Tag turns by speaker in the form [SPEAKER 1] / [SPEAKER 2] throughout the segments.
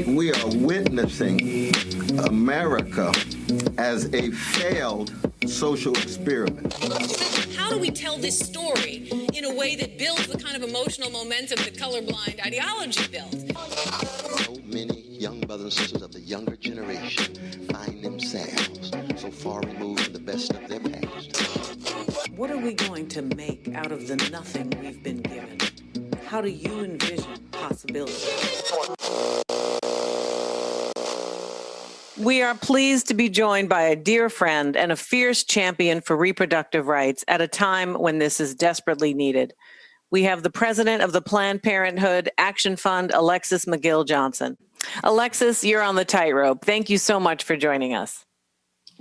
[SPEAKER 1] We are witnessing America as a failed social experiment.
[SPEAKER 2] How do we tell this story in a way that builds the kind of emotional momentum that colorblind ideology builds?
[SPEAKER 3] So many young brothers and sisters of the younger generation find themselves so far removed from the best of their past.
[SPEAKER 4] What are we going to make out of the nothing we've been given? How do you envision possibility? We are pleased to be joined by a dear friend and a fierce champion for reproductive rights at a time when this is desperately needed. We have the president of the Planned Parenthood Action Fund, Alexis McGill Johnson. Alexis, you're on the tightrope. Thank you so much for joining us.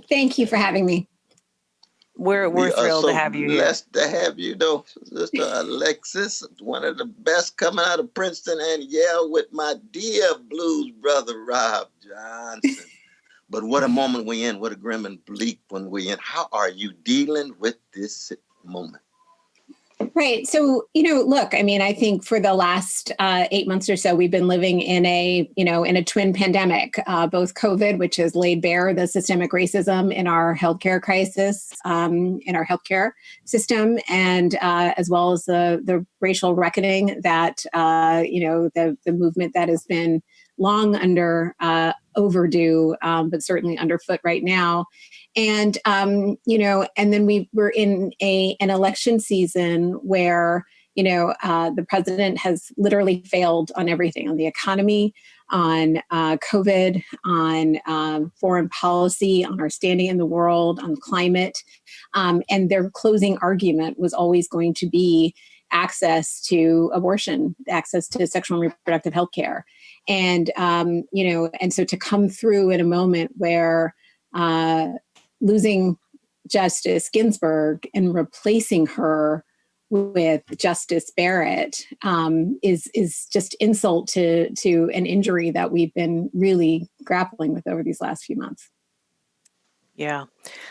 [SPEAKER 5] Thank you for having me.
[SPEAKER 1] We
[SPEAKER 5] thrilled
[SPEAKER 1] to have you here. Blessed to have you, though, Sister Alexis, one of the best coming out of Princeton and Yale with my dear blues brother, Rob Johnson. But what a moment we're in, what a grim and bleak one we're in. How are you dealing with this moment?
[SPEAKER 5] Right. So, look, I think for the last 8 months or so, we've been living in a twin pandemic, both COVID, which has laid bare the systemic racism in our healthcare crisis, in our healthcare system, and as well as the racial reckoning that, the movement that has been long overdue, but certainly underfoot right now. And, and then we were in an election season where, the president has literally failed on everything, on the economy, on COVID, on foreign policy, on our standing in the world, on climate. And their closing argument was always going to be access to abortion, access to sexual and reproductive health care. And, and so to come through in a moment where losing Justice Ginsburg and replacing her with Justice Barrett is just insult to an injury that we've been really grappling with over these last few months.
[SPEAKER 4] Yeah.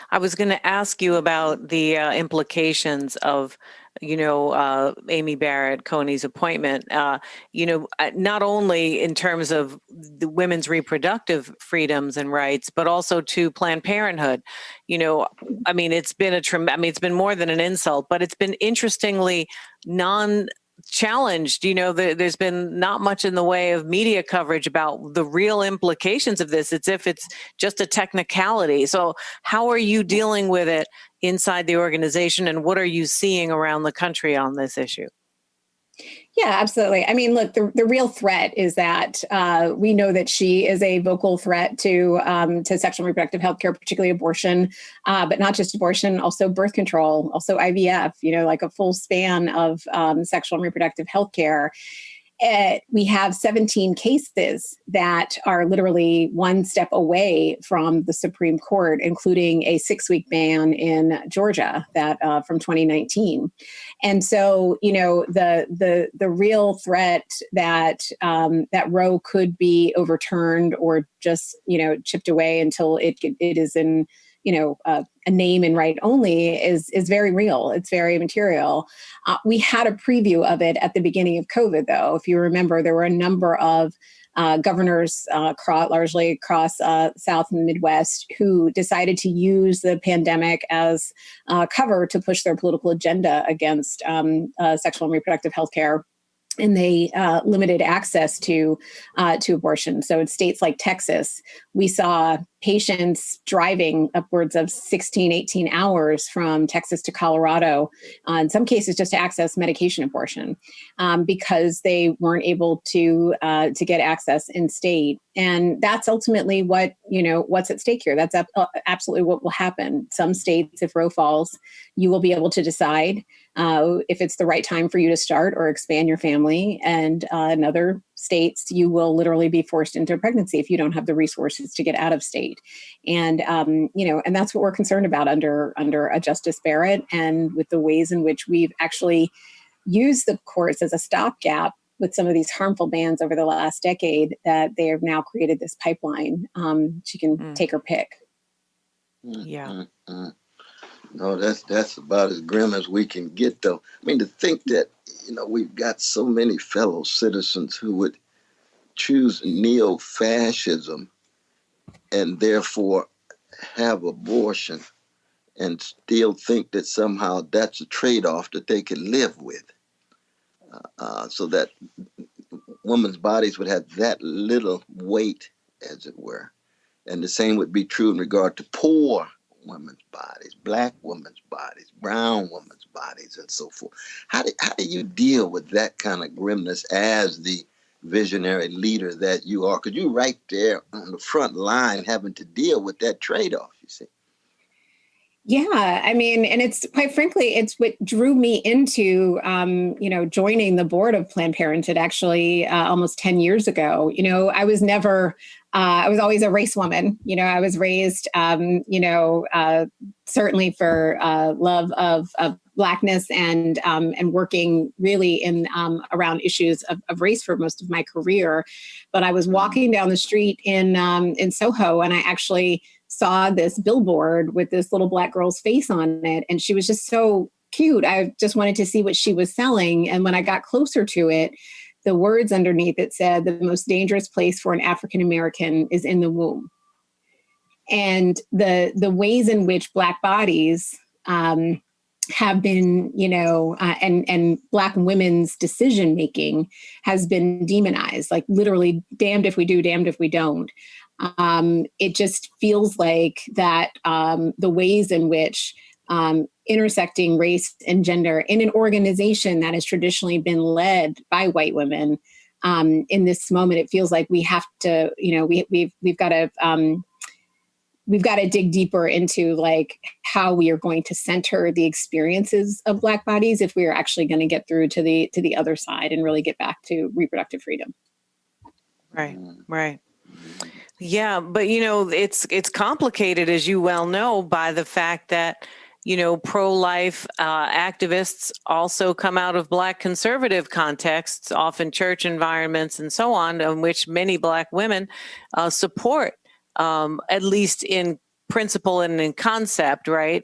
[SPEAKER 4] I was going to ask you about the implications of, Amy Barrett Coney's appointment, not only in terms of the women's reproductive freedoms and rights, but also to Planned Parenthood. It's been it's been more than an insult, but it's been interestingly challenged. There's been not much in the way of media coverage about the real implications of this. It's if it's just a technicality. So how are you dealing with it inside the organization, and what are you seeing around the country on this issue?
[SPEAKER 5] Yeah, absolutely. Look, the real threat is that we know that she is a vocal threat to sexual and reproductive health care, particularly abortion, but not just abortion, also birth control, also IVF, like a full span of sexual and reproductive health care. We have 17 cases that are literally one step away from the Supreme Court, including a 6-week ban in Georgia that from 2019. And so, the real threat that Roe could be overturned or just, chipped away until it is in, a name and right only is very real. It's very material. We had a preview of it at the beginning of COVID, though. If you remember, there were a number of governors largely across South and Midwest who decided to use the pandemic as cover to push their political agenda against sexual and reproductive health care. And they limited access to abortion. So in states like Texas, we saw patients driving upwards of 16, 18 hours from Texas to Colorado, in some cases just to access medication abortion, because they weren't able to get access in state. And that's ultimately what's at stake here. That's absolutely what will happen. Some states, if Roe falls, you will be able to decide if it's the right time for you to start or expand your family. And in other states, you will literally be forced into a pregnancy if you don't have the resources to get out of state. And, and that's what we're concerned about under a Justice Barrett, and with the ways in which we've actually used the courts as a stopgap with some of these harmful bans over the last decade, that they have now created this pipeline. She can take her pick.
[SPEAKER 4] Yeah.
[SPEAKER 1] No, that's about as grim as we can get, though. I mean, to think that, we've got so many fellow citizens who would choose neo-fascism and therefore have abortion and still think that somehow that's a trade-off that they can live with. So that women's bodies would have that little weight, as it were. And the same would be true in regard to poor women's bodies, black women's bodies, brown women's bodies, and so forth. How do you deal with that kind of grimness as the visionary leader that you are? Because you're right there on the front line having to deal with that trade-off, you see.
[SPEAKER 5] Yeah, I mean, and it's quite frankly, it's what drew me into, joining the board of Planned Parenthood actually almost 10 years ago. I was never, I was always a race woman. I was raised, certainly for love of Blackness and working really in around issues of race for most of my career. But I was walking down the street in Soho, and I actually saw this billboard with this little Black girl's face on it. And she was just so cute. I just wanted to see what she was selling. And when I got closer to it, the words underneath it said, "The most dangerous place for an African-American is in the womb." And the ways in which Black bodies have been, and Black women's decision making has been demonized, like literally damned if we do, damned if we don't. It just feels like that the ways in which intersecting race and gender in an organization that has traditionally been led by white women, in this moment, it feels like we have to, we've got to dig deeper into like how we are going to center the experiences of Black bodies if we are actually going to get through to the other side and really get back to reproductive freedom.
[SPEAKER 4] Right, right. Yeah, but it's complicated, as you well know, by the fact that pro-life activists also come out of Black conservative contexts, often church environments and so on, in which many Black women support, at least in principle and in concept, right,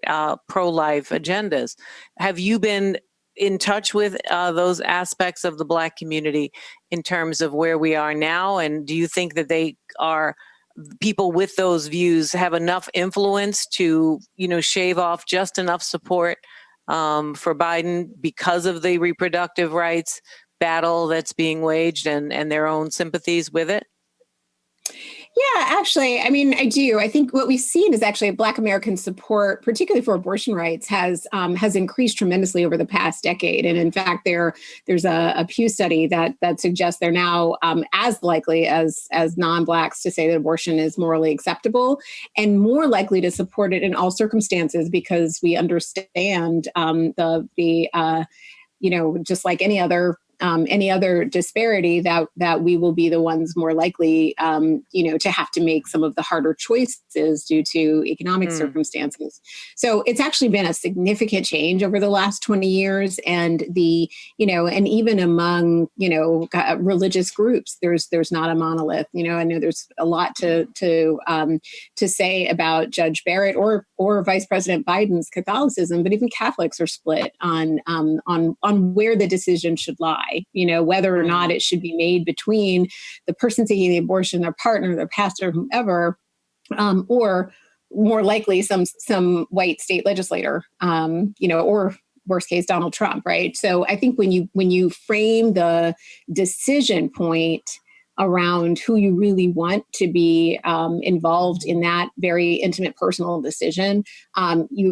[SPEAKER 4] pro-life agendas. Have you been in touch with those aspects of the Black community in terms of where we are now? And do you think that people with those views have enough influence to, shave off just enough support for Biden because of the reproductive rights battle that's being waged and their own sympathies with it?
[SPEAKER 5] Yeah, actually, I mean, I do. I think what we've seen is actually Black American support, particularly for abortion rights, has increased tremendously over the past decade. And in fact, there's a Pew study that suggests they're now as likely as non-Blacks to say that abortion is morally acceptable and more likely to support it in all circumstances, because we understand just like any other disparity, that we will be the ones more likely, to have to make some of the harder choices due to economic circumstances. So it's actually been a significant change over the last 20 years. And and even among, religious groups, there's not a monolith. I know there's a lot to say about Judge Barrett or Vice President Biden's Catholicism, but even Catholics are split on where the decision should lie. Whether or not it should be made between the person seeking the abortion, their partner, their pastor, whomever, or more likely some white state legislator, or worst case Donald Trump, right? So I think when you frame the decision point around who you really want to be involved in that very intimate personal decision,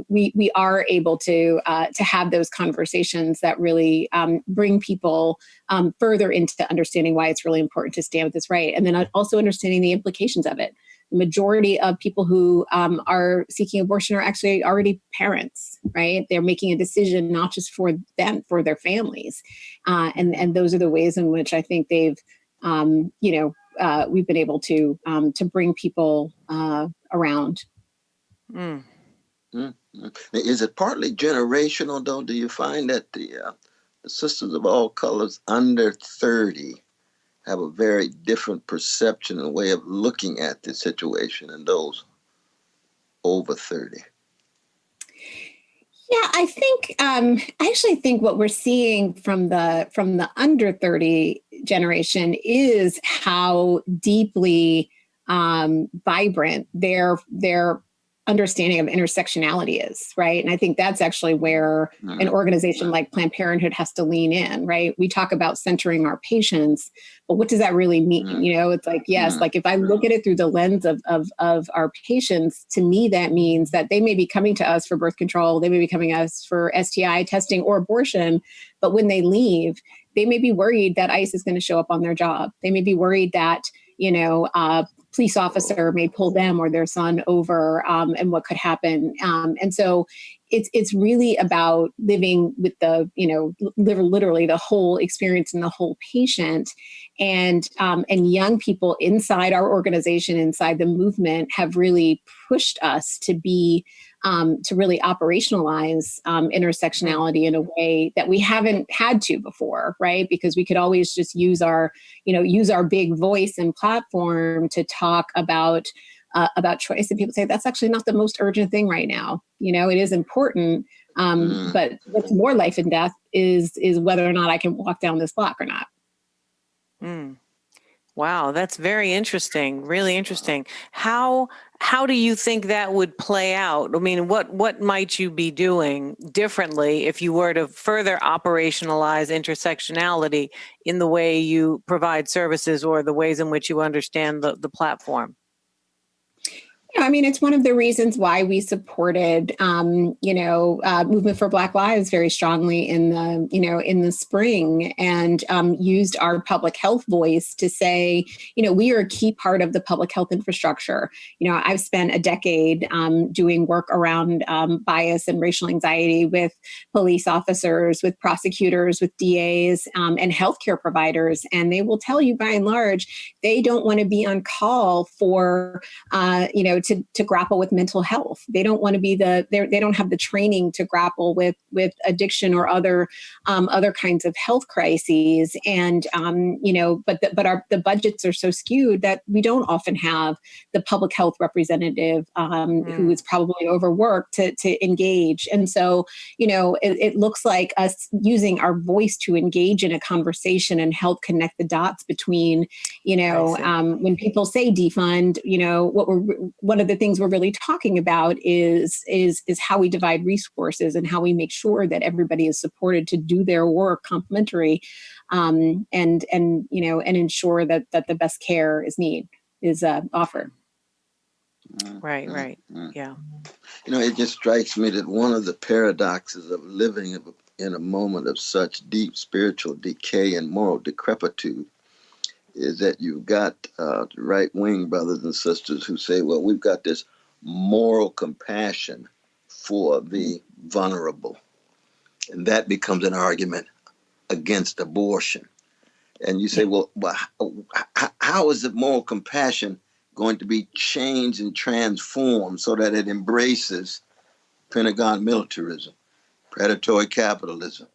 [SPEAKER 5] we are able to have those conversations that really bring people further into understanding why it's really important to stand with this right, and then also understanding the implications of it. The majority of people who are seeking abortion are actually already parents, right? They're making a decision not just for them, for their families, and those are the ways in which I think they've we've been able to bring people around.
[SPEAKER 1] Is it partly generational, though? Do you find that the sisters of all colors under 30 have a very different perception and way of looking at the situation than those over 30?
[SPEAKER 5] Yeah, I actually think what we're seeing from the under 30 generation is how deeply vibrant their understanding of intersectionality is, right? And I think that's actually where an organization like Planned Parenthood has to lean in, right? We talk about centering our patients, but what does that really mean? You know, it's like, yes, like if I look at it through the lens of our patients, to me, that means that they may be coming to us for birth control, they may be coming to us for STI testing or abortion, but when they leave, they may be worried that ICE is going to show up on their job. They may be worried that, you know, police officer may pull them or their son over, and what could happen. And so it's really about living with the, you know, literally the whole experience and the whole patient. And young people inside our organization, inside the movement, have really pushed us to be to really operationalize intersectionality in a way that we haven't had to before, right? Because we could always just use our big voice and platform to talk about choice, and people say that's actually not the most urgent thing right now. You know, it is important, but what's more life and death is whether or not I can walk down this block or not.
[SPEAKER 4] Wow, that's very interesting. Really interesting. How do you think that would play out? I mean, what might you be doing differently if you were to further operationalize intersectionality in the way you provide services or the ways in which you understand the platform?
[SPEAKER 5] I mean, it's one of the reasons why we supported, Movement for Black Lives very strongly in the spring, and used our public health voice to say, you know, we are a key part of the public health infrastructure. You know, I've spent a decade doing work around bias and racial anxiety with police officers, with prosecutors, with DAs, and healthcare providers, and they will tell you by and large they don't want to be on call for, to grapple with mental health. They don't want to be they don't have the training to grapple with addiction or other kinds of health crises. And, but the budgets are so skewed that we don't often have the public health representative who is probably overworked to engage. And so, you know, it looks like us using our voice to engage in a conversation and help connect the dots between, when people say defund, you know, one of the things we're really talking about is how we divide resources and how we make sure that everybody is supported to do their work complementary, and ensure that the best care is offered.
[SPEAKER 4] Right. Yeah.
[SPEAKER 1] You know, it just strikes me that one of the paradoxes of living in a moment of such deep spiritual decay and moral decrepitude is that you've got right-wing brothers and sisters who say, well, we've got this moral compassion for the vulnerable. And that becomes an argument against abortion. And you say, well, how is the moral compassion going to be changed and transformed so that it embraces Pentagon militarism, predatory capitalism,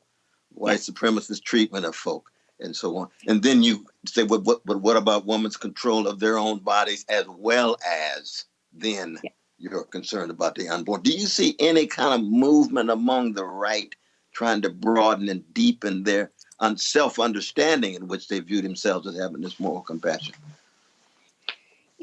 [SPEAKER 1] white supremacist treatment of folk, and so on? And then you say, but what about women's control of their own bodies, as well as then you're concerned about the unborn? Do you see any kind of movement among the right trying to broaden and deepen their self-understanding in which they view themselves as having this moral compassion?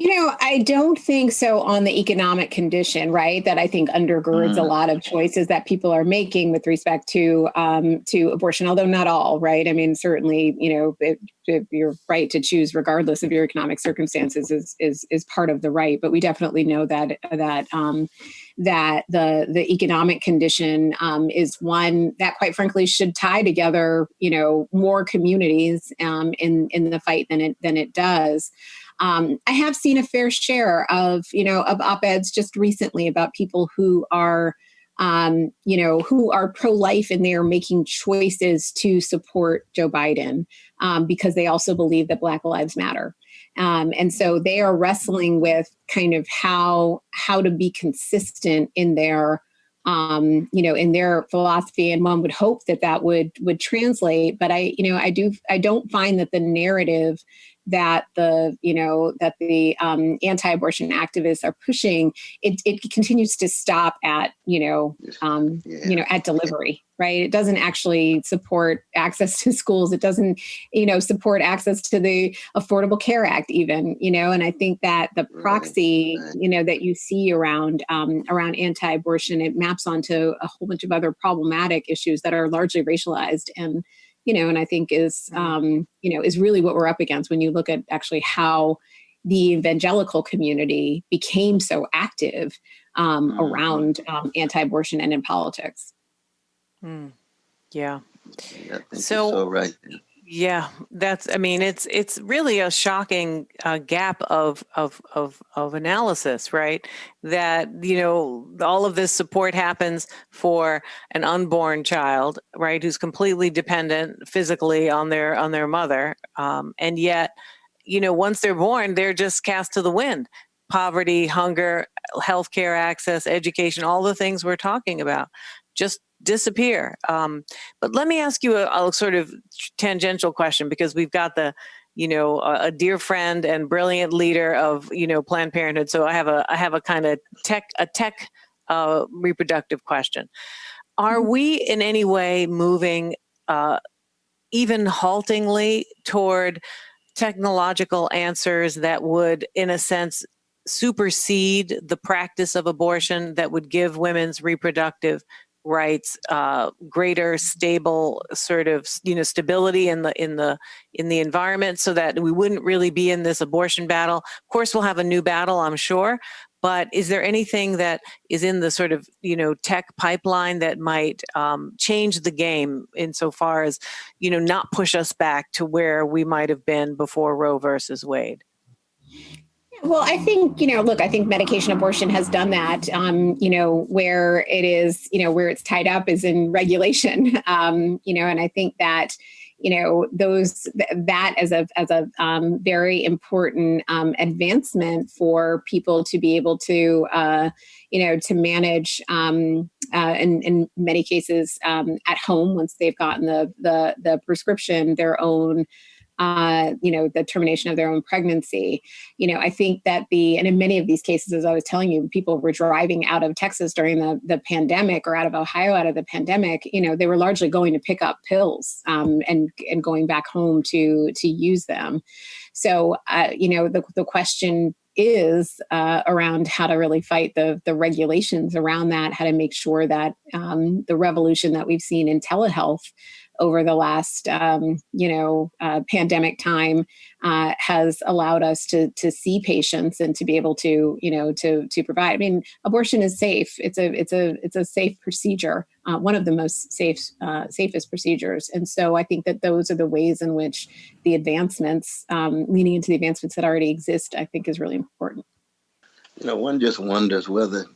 [SPEAKER 5] You know, I don't think so on the economic condition, right? That I think undergirds a lot of choices that people are making with respect to abortion, although not all, right? I mean, certainly, you know, your right to choose regardless of your economic circumstances is part of the right. But we definitely know that the economic condition is one that, quite frankly, should tie together, you know, more communities in the fight than it does. I have seen a fair share of op-eds just recently about people who are pro-life, and they are making choices to support Joe Biden because they also believe that Black Lives Matter. And so they are wrestling with kind of how to be consistent in their in their philosophy, and one would hope that would translate. But I don't find that the narrative that the anti-abortion activists are pushing, it continues to stop at at delivery, right? It doesn't actually support access to schools. It doesn't support access to the Affordable Care Act even, and I think that the proxy that you see around anti-abortion, it maps onto a whole bunch of other problematic issues that are largely racialized, and I think is really what we're up against when you look at actually how the evangelical community became so active around anti-abortion and in politics.
[SPEAKER 4] Yeah.
[SPEAKER 1] I think you're so right.
[SPEAKER 4] Yeah, it's really a shocking gap of analysis, right? That, all of this support happens for an unborn child, right? Who's completely dependent physically on their mother. And yet, once they're born, they're just cast to the wind. Poverty, hunger, healthcare access, education, all the things we're talking about just disappear. But let me ask you a sort of tangential question, because we've got a dear friend and brilliant leader of, Planned Parenthood. So I have a kind of tech reproductive question. Are we in any way moving even haltingly toward technological answers that would, in a sense, supersede the practice of abortion, that would give women's reproductive rights greater stable sort of stability in the environment, so that we wouldn't really be in this abortion battle? Of course, we'll have a new battle, I'm sure, but is there anything that is in the sort of tech pipeline that might change the game insofar as not push us back to where we might have been before Roe versus Wade?
[SPEAKER 5] Well, I think, I think medication abortion has done that, where it is, where it's tied up is in regulation, and I think that, that as a very important advancement for people to be able to, to manage, in many cases, at home, once they've gotten the prescription, their own, the termination of their own pregnancy. I think that and in many of these cases, as I was telling you, people were driving out of Texas during the pandemic, or out of Ohio out of the pandemic, they were largely going to pick up pills and going back home to use them. So, the question is around how to really fight the regulations around that, how to make sure that the revolution that we've seen in telehealth over the last, pandemic time has allowed us to see patients and to be able to, to provide. I mean, abortion is safe. It's a safe procedure, one of the most safest procedures. And so I think that those are the ways in which the advancements, leaning into the advancements that already exist, I think is really important.
[SPEAKER 1] One just wonders whether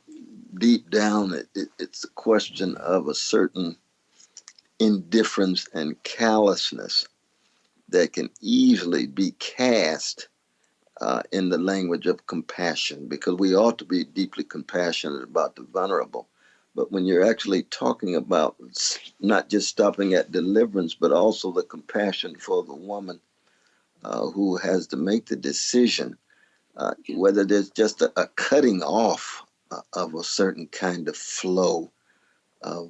[SPEAKER 1] deep down it's a question of a certain indifference and callousness that can easily be cast in the language of compassion, because we ought to be deeply compassionate about the vulnerable. But when you're actually talking about not just stopping at deliverance, but also the compassion for the woman who has to make the decision, whether there's just a cutting off of a certain kind of flow of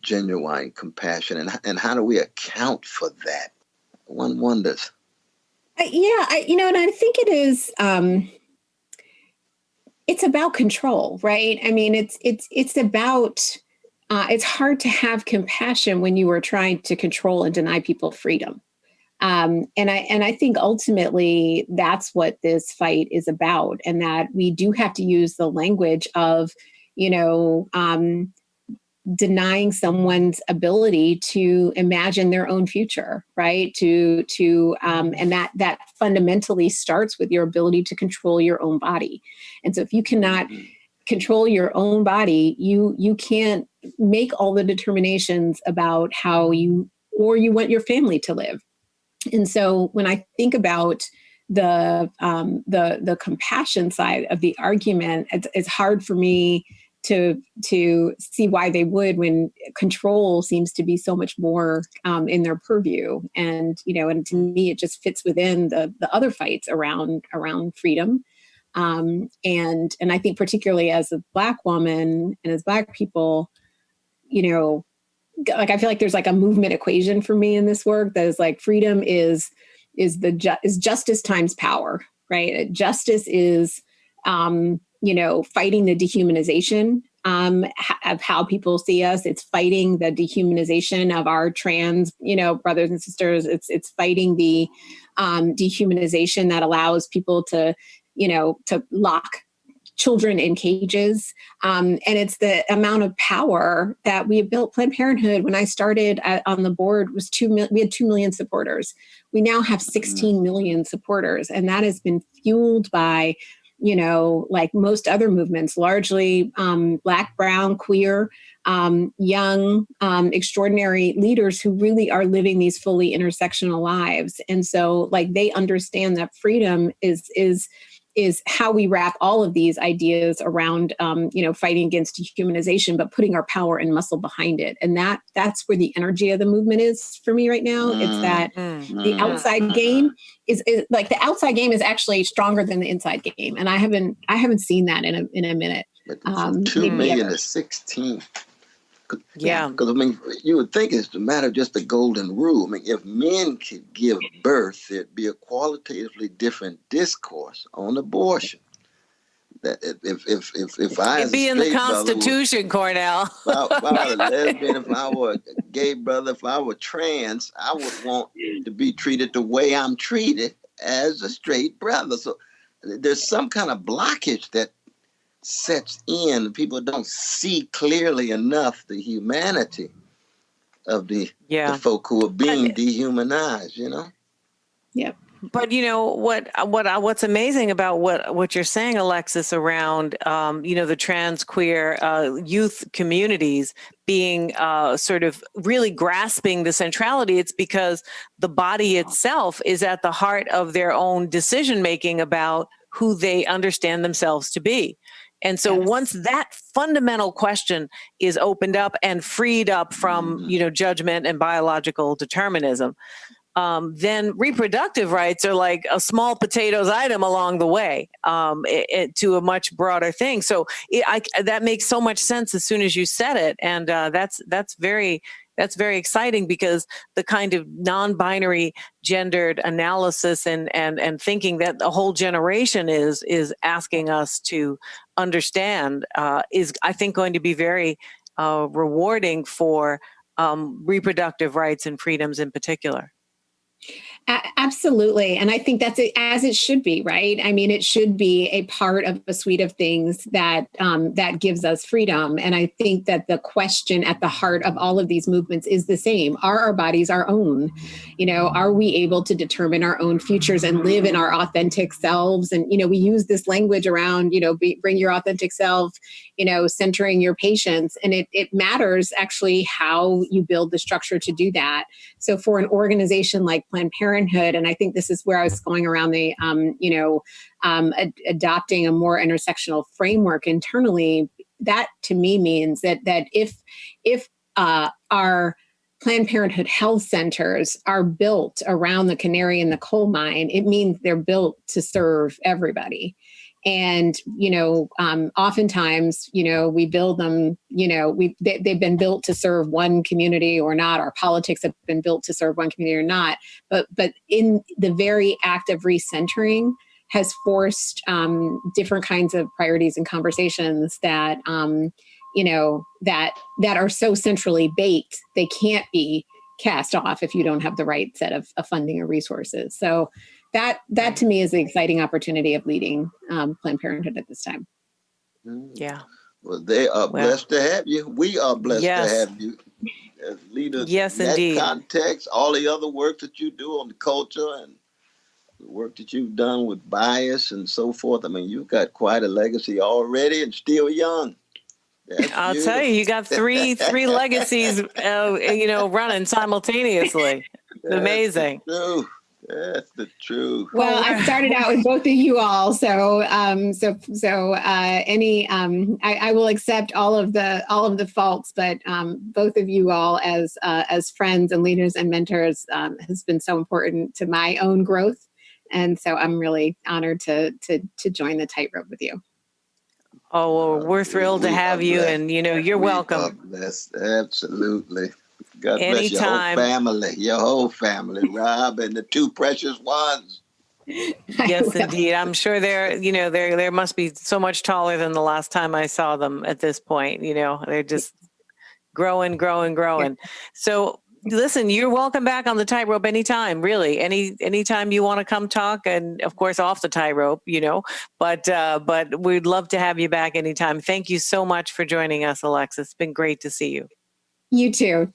[SPEAKER 1] genuine compassion, and how do we account for that? One wonders.
[SPEAKER 5] And I think it is. It's about control, right? I mean, it's about. It's hard to have compassion when you are trying to control and deny people freedom, and I think ultimately that's what this fight is about, and that we do have to use the language of, denying someone's ability to imagine their own future, right? And that fundamentally starts with your ability to control your own body. And so if you cannot control your own body, you can't make all the determinations about how you want your family to live. And so when I think about the compassion side of the argument, it's hard for me to see why they would, when control seems to be so much more in their purview. And and to me, it just fits within the other fights around freedom. And I think particularly as a Black woman and as Black people, like I feel like there's like a movement equation for me in this work that is like freedom is justice times power, right? Justice is fighting the dehumanization of how people see us. It's fighting the dehumanization of our trans brothers and sisters. It's fighting the dehumanization that allows people to lock children in cages. And it's the amount of power that we have built. Planned Parenthood, when I started on the board, we had 2 million supporters. We now have 16 million supporters. And that has been fueled by, like most other movements, largely Black, brown, queer, young, extraordinary leaders who really are living these fully intersectional lives. And so like they understand that freedom is how we wrap all of these ideas around, fighting against dehumanization, but putting our power and muscle behind it. And that's where the energy of the movement is for me right now. It's that the outside game is like the outside game is actually stronger than the inside game. And I haven't seen that in a minute.
[SPEAKER 1] But 2 million to 16.
[SPEAKER 4] Yeah.
[SPEAKER 1] Because, I mean, you would think it's a matter of just the golden rule. I mean, if men could give birth, there'd be a qualitatively different discourse on abortion. That if I
[SPEAKER 4] It'd be in the Constitution, Cornel.
[SPEAKER 1] If I were a lesbian, if I were a gay brother, if I were trans, I would want to be treated the way I'm treated as a straight brother. So there's some kind of blockage that sets in. People don't see clearly enough the humanity of the folk who are being dehumanized,
[SPEAKER 5] Yeah.
[SPEAKER 4] But what's amazing about what you're saying, Alexis, around the trans queer youth communities being sort of really grasping the centrality, it's because the body itself is at the heart of their own decision making about who they understand themselves to be. And so once that fundamental question is opened up and freed up from, judgment and biological determinism, then reproductive rights are like a small potatoes item along the way to a much broader thing. So that makes so much sense as soon as you said it. And that's very exciting, because the kind of non-binary gendered analysis and thinking that the whole generation is asking us to understand is, I think, going to be very rewarding for reproductive rights and freedoms in particular.
[SPEAKER 5] Absolutely. And I think that's as it should be, right? I mean, it should be a part of a suite of things that gives us freedom. And I think that the question at the heart of all of these movements is the same. Are our bodies our own? Are we able to determine our own futures and live in our authentic selves? And, we use this language around, bring your authentic self, centering your patients. And it matters actually how you build the structure to do that. So for an organization like Planned Parenthood, and I think this is where I was going around the, adopting a more intersectional framework internally, that to me means that if our Planned Parenthood health centers are built around the canary in the coal mine, it means they're built to serve everybody. And, oftentimes, we build them, they've been built to serve one community or not. Our politics have been built to serve one community or not. But in the very act of recentering has forced different kinds of priorities and conversations that, that are so centrally baked, they can't be cast off if you don't have the right set of funding or resources. So that to me is the exciting opportunity of leading Planned Parenthood at this time.
[SPEAKER 4] Yeah.
[SPEAKER 1] Well, they are blessed to have you. We are blessed to have you as leaders.
[SPEAKER 4] Yes,
[SPEAKER 1] in
[SPEAKER 4] indeed.
[SPEAKER 1] that context, all the other work that you do on the culture and the work that you've done with bias and so forth. I mean, you've got quite a legacy already and still young.
[SPEAKER 4] I'll tell you, you got three legacies, running simultaneously. It's amazing.
[SPEAKER 1] That's the truth.
[SPEAKER 5] Well, I started out with both of you all, so I will accept all of the faults, but both of you all as friends and leaders and mentors has been so important to my own growth, and so I'm really honored to join the tightrope with you.
[SPEAKER 4] Oh, well, we're thrilled to have you, and you're welcome.
[SPEAKER 1] Blessed. Absolutely. God bless
[SPEAKER 4] Anytime.
[SPEAKER 1] your whole family, Rob, and the two precious ones.
[SPEAKER 4] Yes, indeed. I'm sure they're must be so much taller than the last time I saw them at this point. They're just growing. So listen, you're welcome back on the tightrope anytime, really. Anytime you want to come talk, and of course off the tightrope, but we'd love to have you back anytime. Thank you so much for joining us, Alexis. It's been great to see you.
[SPEAKER 5] You too.